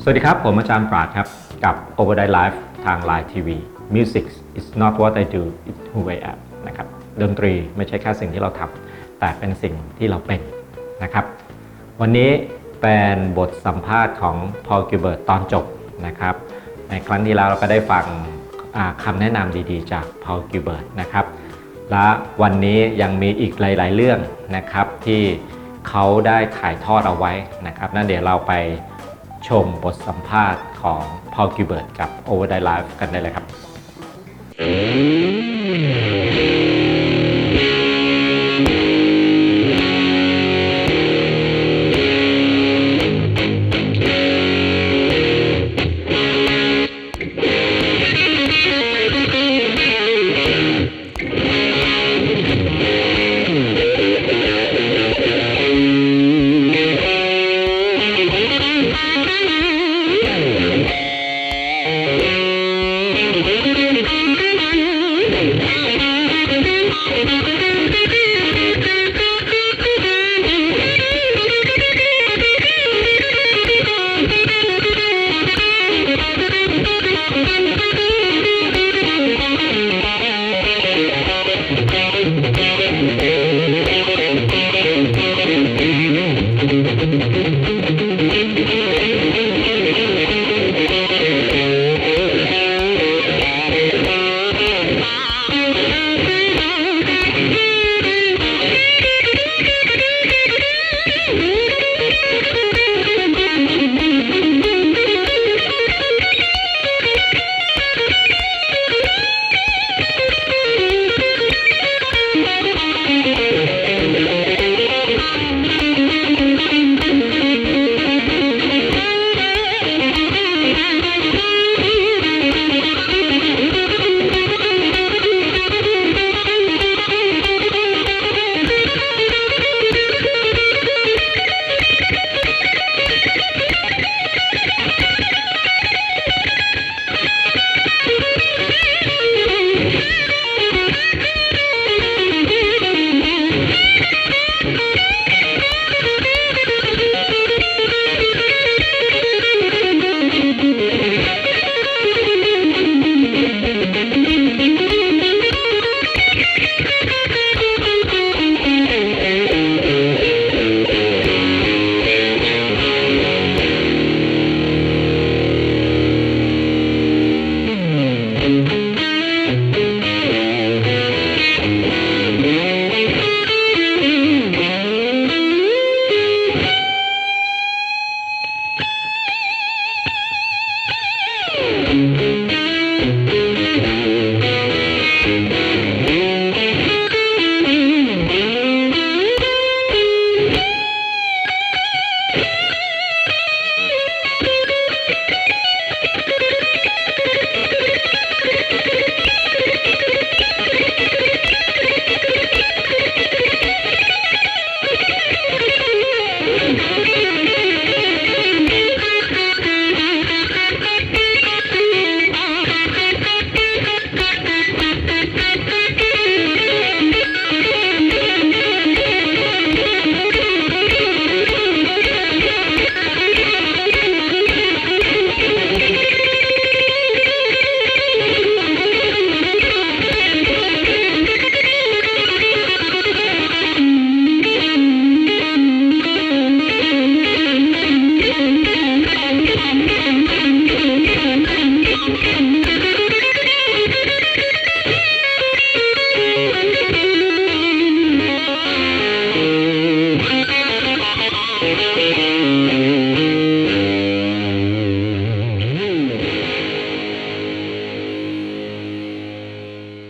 สวัสดีครับผมอาจารย์ปราชญ์ครับกับ OVERDRIVE ทาง Line TV Music is not what I do it's who I am นะครับดนตรีไม่ใช่แค่สิ่งที่เราทำแต่เป็นสิ่งที่เราเป็นนะครับวันนี้เป็นบทสัมภาษณ์ของ Paul Gilbert ตอนจบนะครับในครั้งที่แล้วเราก็ได้ฟังคำแนะนำดีๆจาก Paul Gilbert นะครับและวันนี้ยังมีอีกหลายๆเรื่องนะครับที่เขาได้ถ่ายทอดเอาไว้นะครับนั่นเดี๋ยวเราไปชมบทสัมภาษณ์ของ Paul Gilbert กับ OverdriveLive กันได้เลยครับ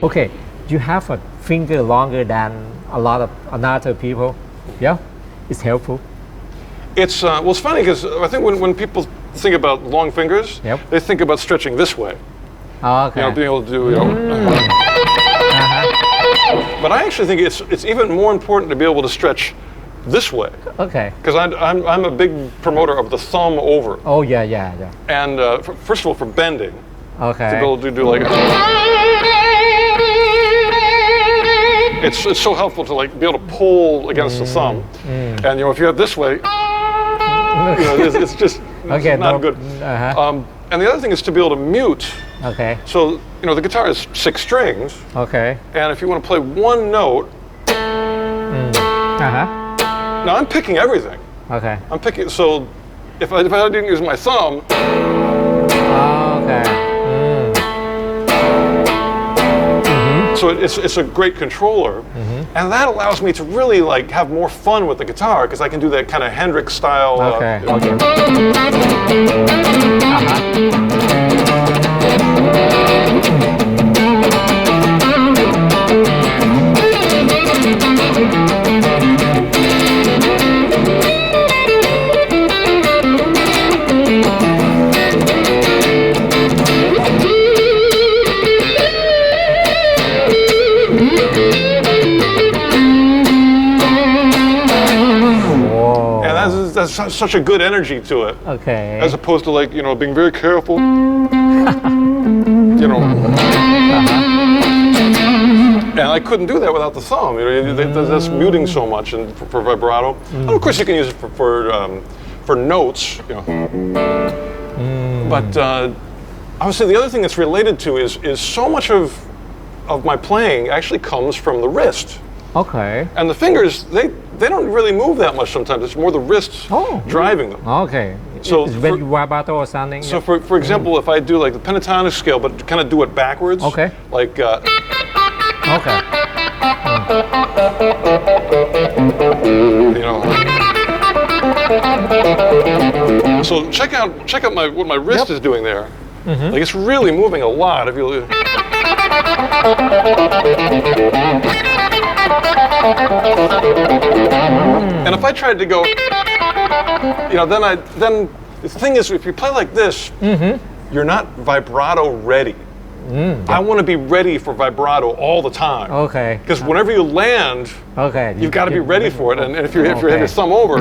Okay, you have a finger longer than a lot of another people. Yeah, it's helpful. It's well, it's funny because I think when people think about long fingers, Yep. they think about stretching this way. Oh, okay. You know, being able to do. But I actually think it's even more important to be able to stretch this way. Okay. Because I'm a big promoter of the thumb over. Oh yeah. And first of all, for bending, Okay. to be able to do like. It's so helpful to like be able to pull against the thumb, and you know if you have this way, you know, it's just Okay, It's not no, good. uh-huh. And the other thing is to be able to mute. Okay. So, the guitar has 6 strings, Okay. and if you want to play one note, Uh-huh. now I'm picking everything. Okay. I'm picking, so if I didn't use my thumb, Okay. so it's a great controller, and that allows me to really like have more fun with the guitar because I can do that kind of Hendrix style. Okay. You know, Okay. Whoa. and that's such a good energy to it, Okay. as opposed to like being very careful. And I couldn't do that without the thumb. That's muting so much, and for vibrato. And of course, you can use it for notes. But I would say the other thing that's related to is so much of my playing actually comes from the wrist. Okay. And the fingers, they don't really move that much sometimes. It's more the wrists driving them. Okay. So It's when you vibrato or something. So for example, if I do like the pentatonic scale, but kind of do it backwards. Okay. Like, Okay. So check out what my wrist is doing there. Like it's really moving a lot. If you. And if I tried to go, then the thing is, if you play like this, you're not vibrato ready. I want to be ready for vibrato all the time. Okay. Because whenever you land, Okay. you've got to be ready for it. And if you have your thumb over,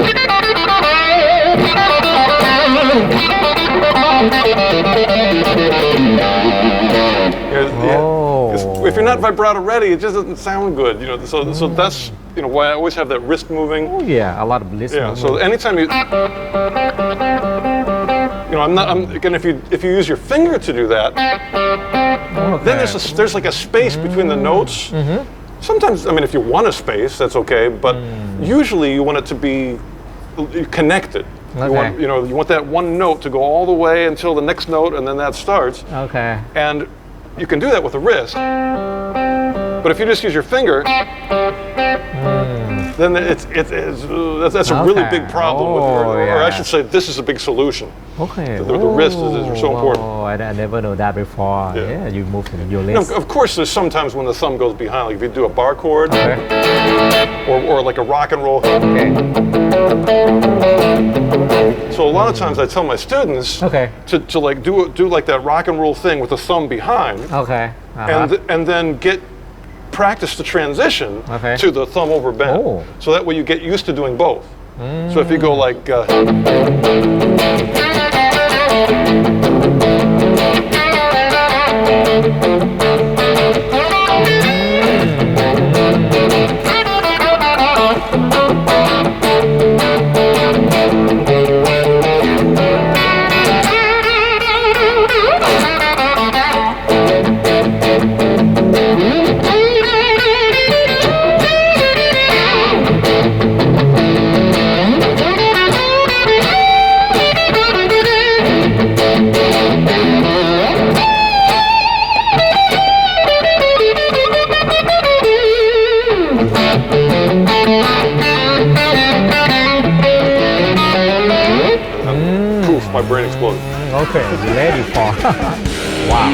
if you're not vibrato ready, it just doesn't sound good. So that's why I always have that wrist moving. Oh yeah, a lot of listening. Yeah. So anytime you, again, if you use your finger to do that, then there's like a space between the notes. Sometimes, if you want a space, that's okay, but usually you want it to be connected. Okay. You want that one note to go all the way until the next note, and then that starts. Okay. And you can do that with the wrist. But if you just use your finger, then that's a really big problem. Or I should say, this is a big solution. Okay. The wrist is so important. Oh, I never know that before. Yeah, you move your wrist. Of course, there's sometimes when the thumb goes behind, like if you do a bar chord, or like a rock and roll. Okay. So a lot of times I tell my students to like do like that rock and roll thing with the thumb behind. Okay. And then get practice the transition to the thumb over bend. So that way you get used to doing both. So if you go like my brain exploded. Okay, ready for. Wow.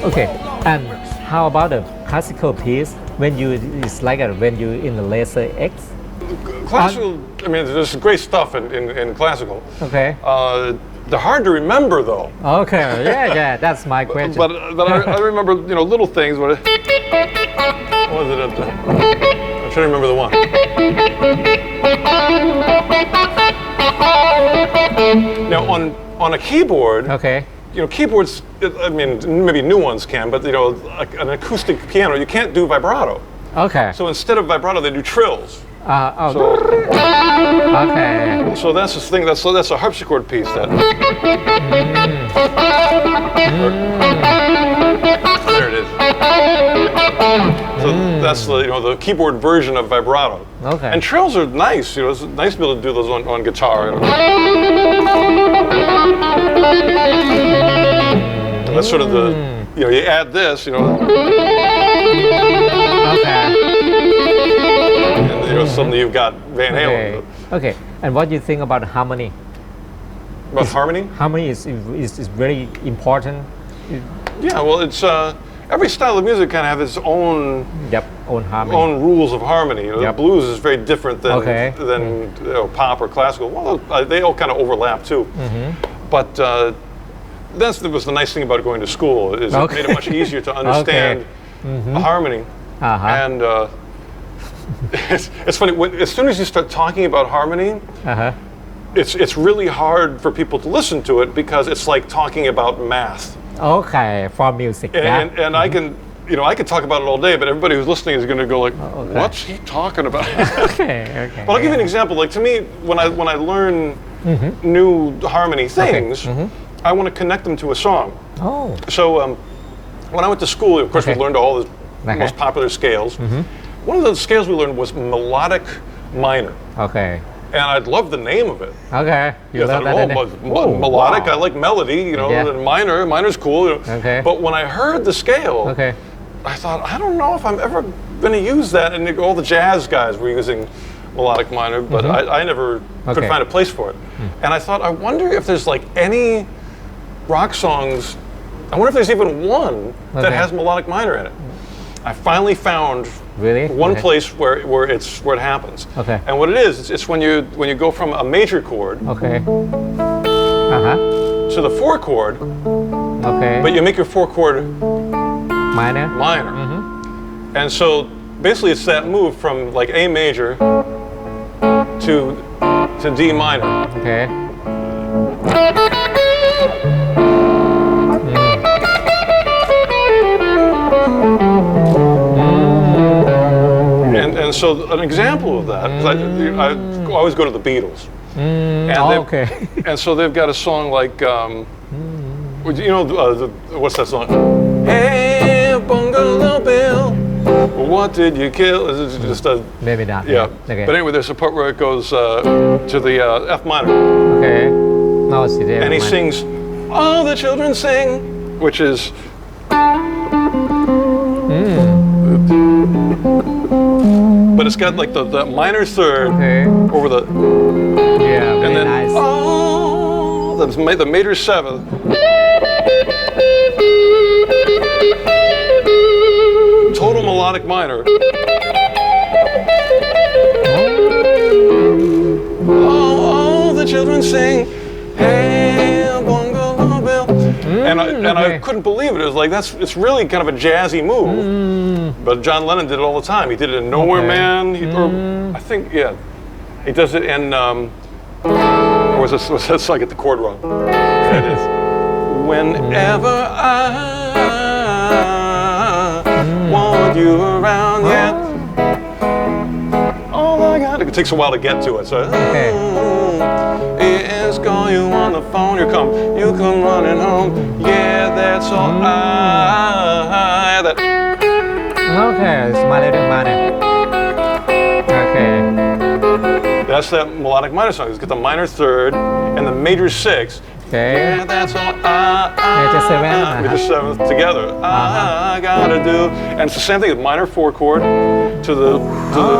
Okay, and how about the classical piece when you it's like when you in the laser X? classical. I mean, there's great stuff in classical. Okay. They're hard to remember though. Okay. Yeah. That's my question. But I remember little things. What was it? I'm trying to remember the one. Now on a keyboard. Okay. Keyboards. I mean, maybe new ones can, but an acoustic piano, you can't do vibrato. Okay. So instead of vibrato, they do trills. Okay. So that's the thing. That's a harpsichord piece. That. There it is. So that's the keyboard version of vibrato. Okay. And trills are nice. It's nice to be able to do those on guitar. That's sort of the. You add this. Okay. And suddenly you've got Van Halen. Okay. And what do you think about harmony? About harmony? Harmony is very important. Yeah, well, it's every style of music kind of have its own own harmony. Own rules of harmony. The blues is very different than pop or classical. Well, they all kind of overlap too. But that was the nice thing about going to school is it made it much easier to understand harmony. And it's funny as soon as you start talking about harmony. It's really hard for people to listen to it because it's like talking about math. Okay, for music. And I can, I could talk about it all day, but everybody who's listening is going to go like, "What's he talking about?" Okay. But I'll give you an example. Like to me, when I learn new harmony things, I want to connect them to a song. Oh. So when I went to school, of course, we learned all the most popular scales. One of the scales we learned was melodic minor. Okay. And I love the name of it. Okay. You love that name? Melodic. Wow. I like melody, and minor's cool. Okay. But when I heard the scale, I thought, I don't know if I'm ever going to use that. And all the jazz guys were using melodic minor, but I never could find a place for it. And I thought, I wonder if there's like any rock songs. I wonder if there's even one that has melodic minor in it. I finally found one place where it happens. Okay. And what it is, it's when you go from a major chord to the 4 chord. Okay. But you make your 4 chord minor. And so basically it's that move from like A major to D minor. Okay. And so an example of that, I always go to the Beatles. And so they've got a song like, what's that song? Hey, Bungalow Bill, what did you kill? It's just maybe not. Yeah. Okay. But anyway, there's a part where it goes to the F minor. Okay. No, it's the and he sings, "All the children sing," which is. But it's got like the minor third over the. Yeah, and then nice. The major 7th. Total melodic minor. Oh, the children sing, "Hey, Bungalow Bill," and I couldn't believe it. It was like it's really kind of a jazzy move. But John Lennon did it all the time. He did it in Nowhere Man. I think he does it in. Was that so I get the chord wrong? It is. Whenever I want you around, all I got. It takes a while to get to it. So. Is call you on the phone. You come running home. Yeah, that's all that. Okay, it's minor. Okay. That's that melodic minor song. It's got the minor 3rd and the major 6th. Okay. Yeah, that's all Major 7th. Major 7th together. I gotta do. And it's the same thing with minor 4 chord to the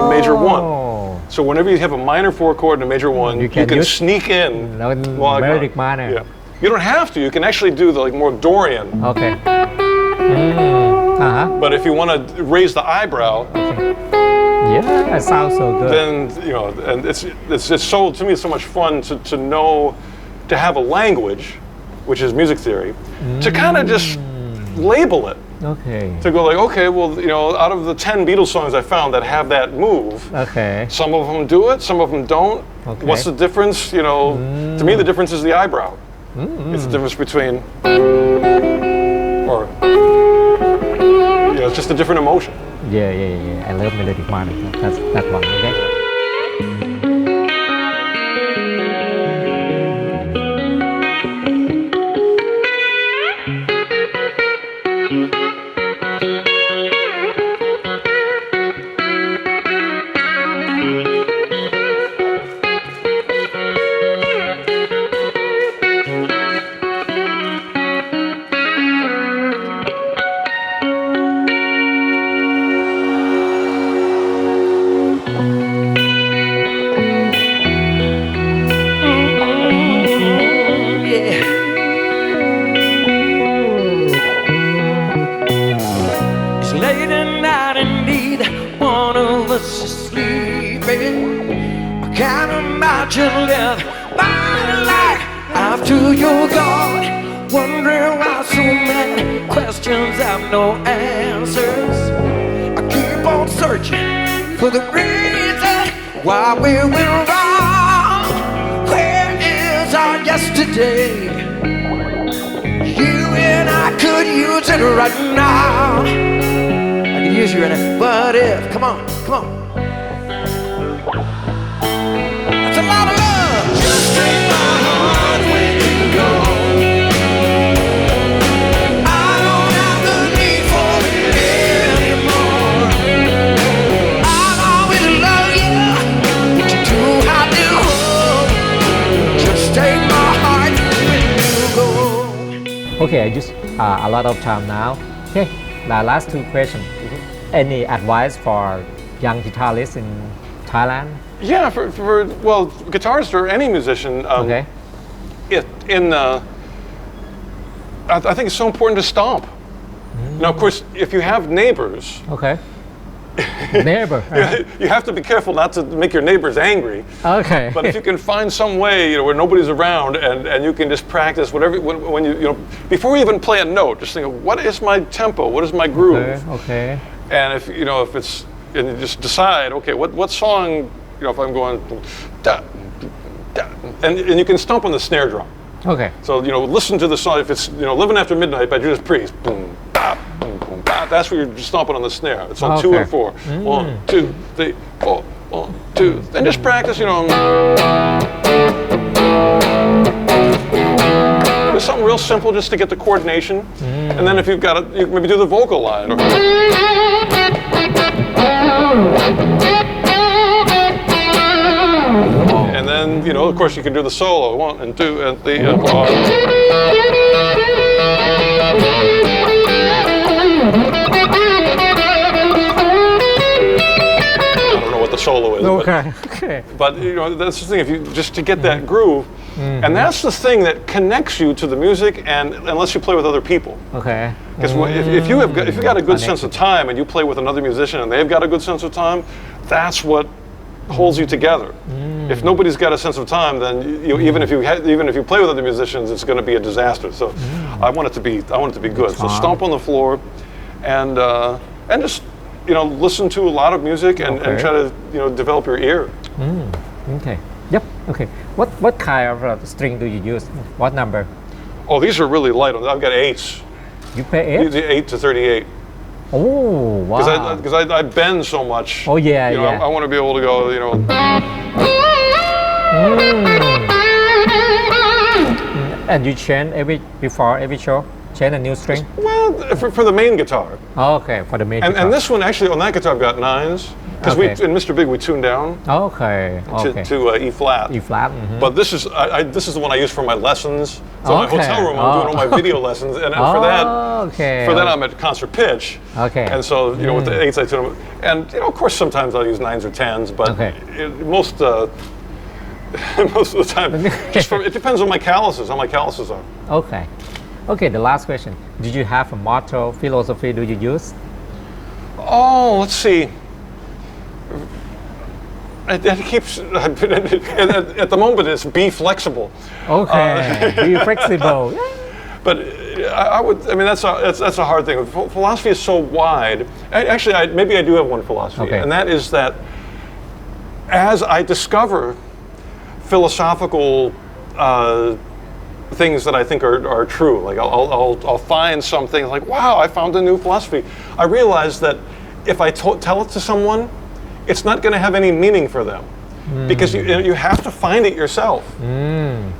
major 1. So whenever you have a minor 4 chord and a major 1, you can sneak in melodic minor. Yeah. You don't have to. You can actually do the more Dorian. Okay. But if you want to raise the eyebrow, Yeah, it sounds so good. then and it's so to me it's so much fun to know to have a language, which is music theory, to kind of just label it. Okay. To go like, okay, well, out of the 10 Beatles songs I found that have that move, Okay. some of them do it, some of them don't. Okay. What's the difference? To me, the difference is the eyebrow. It's the difference between, or, it's just a different emotion. Yeah. I love melodic one. That's that one. Okay. It's late at night indeed, one of us is sleeping. I can't imagine living my life after you're gone. Wondering why so many questions have no answers. I keep on searching for the reason why we went wrong. Where is our yesterday? You and I could use it right now. I could use you right now. But if, come on. That's a lot of love. Just take my heart when you go. I don't have the need for it anymore. I'll always love you, but you do have to hold. Just take my heart when you go. Okay, I use a lot of time now. Okay, the last two questions. Any advice for young guitarists in Thailand? Yeah, well, guitarists or any musician. Okay. I think it's so important to stomp. Now, of course, if you have neighbors, Okay. Neighbor. you have to be careful not to make your neighbors angry. Okay. But if you can find some way, where nobody's around, and you can just practice whatever when you before you even play a note, just think, what is my tempo? What is my groove? Okay. And if it's and you just decide, okay, what song, if I'm going, da, da, and you can stomp on the snare drum. Okay. So listen to the song. If it's Living After Midnight by Judas Priest, boom, bop, boom, boom, bop. That's where you're just stomping on the snare. It's on 2 and 4. 1, 2, 3, 4. 1, 2. And just practice. There's something real simple just to get the coordination, and then if you've got it, you can maybe do the vocal line. And then, of course, you can do the solo. 1 and 2 and 3 and 4. I don't know what the solo is. Okay. But that's the thing. If you just to get that groove, and that's the thing that connects you to the music, and unless you play with other people. Okay. Because if you've got a good sense of time and you play with another musician and they've got a good sense of time, that's what holds you together. If nobody's got a sense of time, then even if you play with other musicians, it's going to be a disaster. So I want it to be good. So stomp on the floor, and just listen to a lot of music and try to develop your ear. Okay. Yep. Okay. What kind of string do you use? What number? Oh, these are really light. I've got 8s. You play 8? The 8 to 38. Oh, wow. Because I bend so much. Oh, yeah. I want to be able to go. And you change before every show? Change a new string? Well, for the main guitar. Okay, for the main guitar. And this one, actually, on that guitar, I've got 9s. Because in Mr.Big, we tuned down Okay. to E flat. E flat. But this is the one I use for my lessons. So in my hotel room, I'm doing all my video lessons, and for that I'm at concert pitch. Okay. And so with the 8s I tune them, and of course sometimes I'll use 9s or 10s, but most of the time, it depends on how my calluses are. Okay, the last question. Did you have a motto, philosophy do you use? Oh, let's see. It keeps at the moment it's be flexible. Okay, be flexible. But I mean, that's a hard thing. Philosophy is so wide. Actually, maybe I do have one philosophy, Okay. and that is that as I discover philosophical things that I think are true, like I'll find something like, wow, I found a new philosophy. I realize that if I tell it to someone, it's not going to have any meaning for them. Because you have to find it yourself.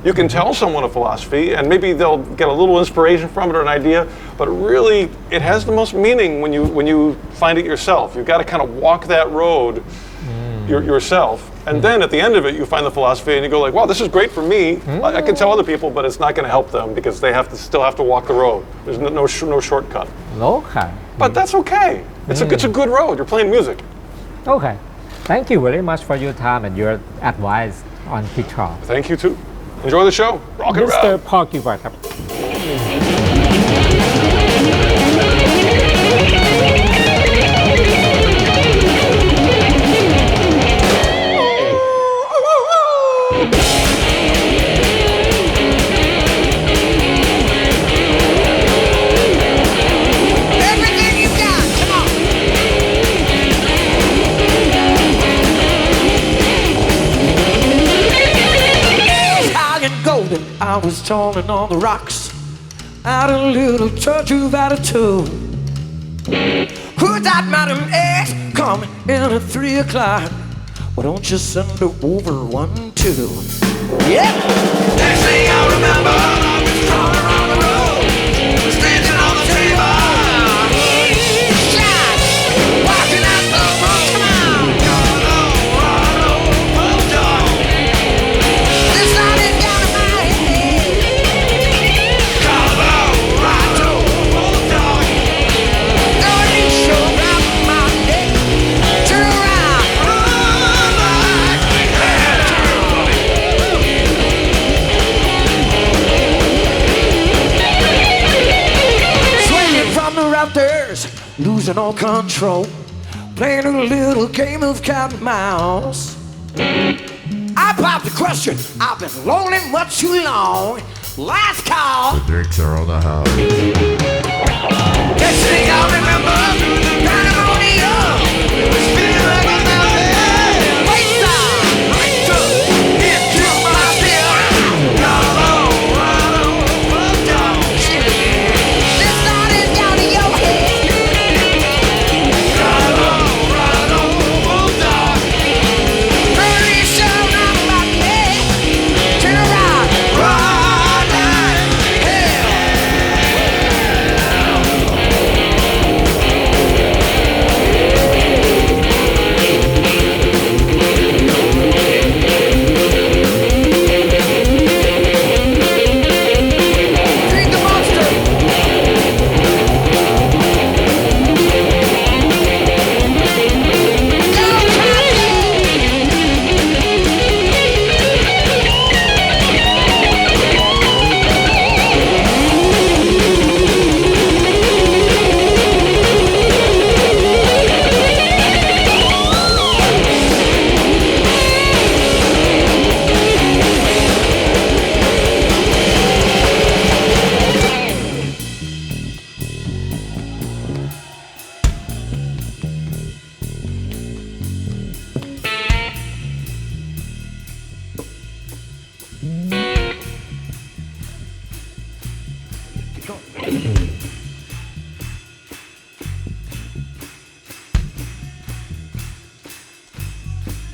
You can tell someone a philosophy and maybe they'll get a little inspiration from it or an idea, but really it has the most meaning when you find it yourself. You've got to kind of walk that road yourself, and then at the end of it you find the philosophy and you go like, wow, this is great for me. I can tell other people, but it's not going to help them because they still have to walk the road. There's no shortcut. Okay. But that's okay. It's a good road. You're playing music. Okay. Thank you very much for your time and your advice on guitar. Thank you too. Enjoy the show. Rock and roll. Mr. Paul Gilbert ครับ Everything you got, come on. High and golden, I was toiling on the rocks. Had a little touch of attitude. Who's that Madam X coming in at 3 o'clock? Why don't you send her over 1, 2? Yeah. Next thing I remember, I was crawling on the road, standing on the table. Shot, walking out the road. Come on. This night is down in my head. Colorado, bulldog. Don't you show around my neck. Turn around, run like swinging from the rafters, losing all control, playing a little game of cat and mouse. I popped the question. I've been lonely much too long. Last call. Drinks are on the house. Next thing I remember, pandemonium. It was feeling like I'm out there. Wayside, right up into my spirit. Colorado, bulldog. This night is down in your head. Colorado, bulldog. Pretty sure I'm about there. Turn around, run like hell. Drink the monster.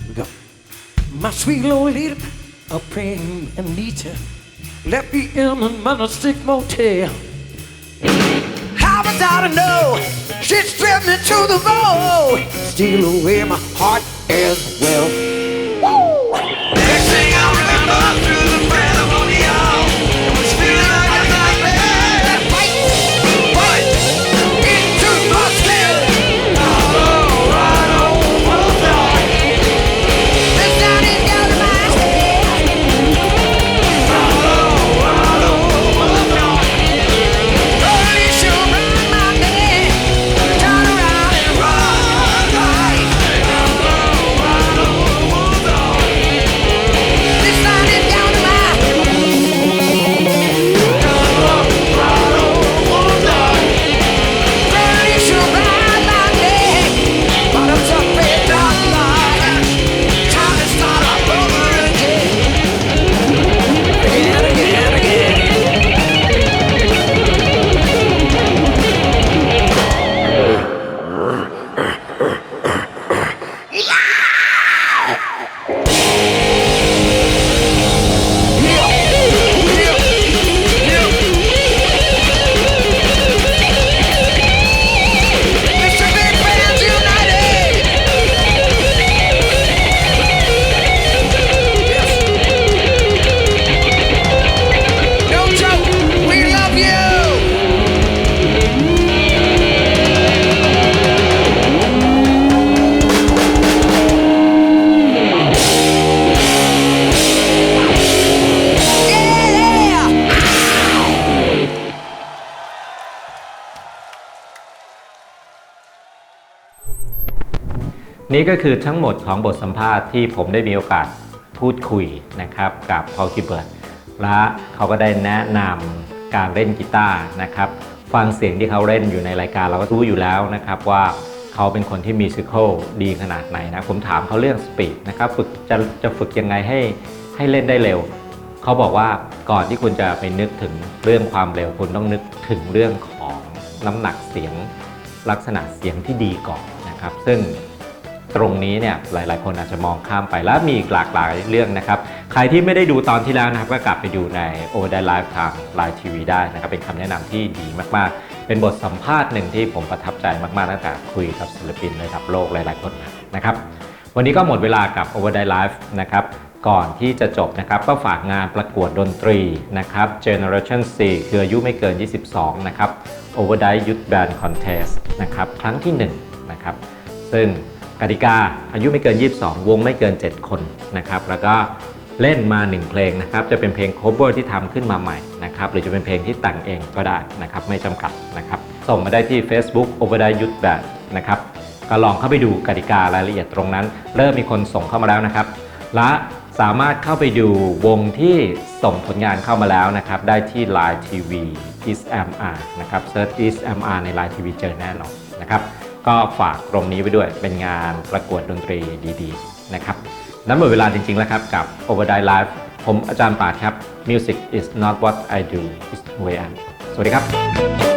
We go. My sweet Lolita, a praying Anita, left me in a monastic motel. How was I to know she stripped me to the road, steal away my heart as well. Woo! Next thing I remember, through the pandemonium, it was feeling like a nightmare. Fight into my skin. Colorado, bulldog. This night is down in my head. Colorado, bulldog. Early show around my neck. Turn around and run like hell. นี่ก็คือทั้งหมดของบทสัมภาษณ์ที่ผมได้มีโอกาสพูดคุยนะครับกับ Paul Gilbert และเขาก็ได้แนะนำการเล่นกีตาร์นะครับฟังเสียงที่เขาเล่นอยู่ในรายการเราก็รู้อยู่แล้วนะครับว่าเขาเป็นคนที่มิวสิคัลดีขนาดไหนนะผมถามเขาเรื่องสปีดนะครับฝึกจะฝึกยังไงให้เล่นได้เร็วเขาบอกว่าก่อนที่คุณจะไปนึกถึงเรื่องความเร็วคุณต้องนึกถึงเรื่องของน้ำหนักเสียงลักษณะเสียงที่ดีก่อนนะครับซึ่งตรงนี้เนี่ยหลายๆคนอาจจะมองข้ามไปแล้วมีอีกหลากหลายเรื่องนะครับใครที่ไม่ได้ดูตอนที่แล้วนะครับก็กลับไปดูใน OverdriveLive ทาง Live TV ได้นะครับเป็นคำแนะนำที่ดีมากๆเป็นบทสัมภาษณ์หนึ่งที่ผมประทับใจมากๆตั้งแต่คุยกับศิลปินระดับโลกหลายๆคนนะครับวันนี้ก็หมดเวลากับ OverdriveLive นะครับก่อนที่จะจบนะครับก็ฝากงานประกวดดนตรีนะครับ Generation C คืออายุไม่เกิน 22 นะครับ OverdriveLive Youth Band Contest นะครับครั้งที่1นะครับซึ่งกติกาอายุไม่เกิน 22 วงไม่เกิน 7 คนนะครับแล้วก็เล่นมา1เพลงนะครับจะเป็นเพลง cover ที่ทำขึ้นมาใหม่นะครับหรือจะเป็นเพลงที่แต่งเองก็ได้นะครับไม่จำกัดนะครับส่งมาได้ที่ Facebook OverdriveLive Youth Band นะครับก็ลองเข้าไปดูกติการายละเอียดตรงนั้นเริ่มมีคนส่งเข้ามาแล้วนะครับและสามารถเข้าไปดูวงที่ส่งผลงานเข้ามาแล้วนะครับได้ที่ Live TV EastMR นะครับเซิร์ช EastMR ใน Live TV เจอแน่นอนนะครับก็ฝากตรงนี้ไว้ด้วยเป็นงานประกวดดนตรีดีๆนะครับนั้นหมดเวลาจริงๆแล้วครับกับ OverdriveLive ผมอาจารย์ปาดครับ Music is not what I do it's who I am สวัสดีครับ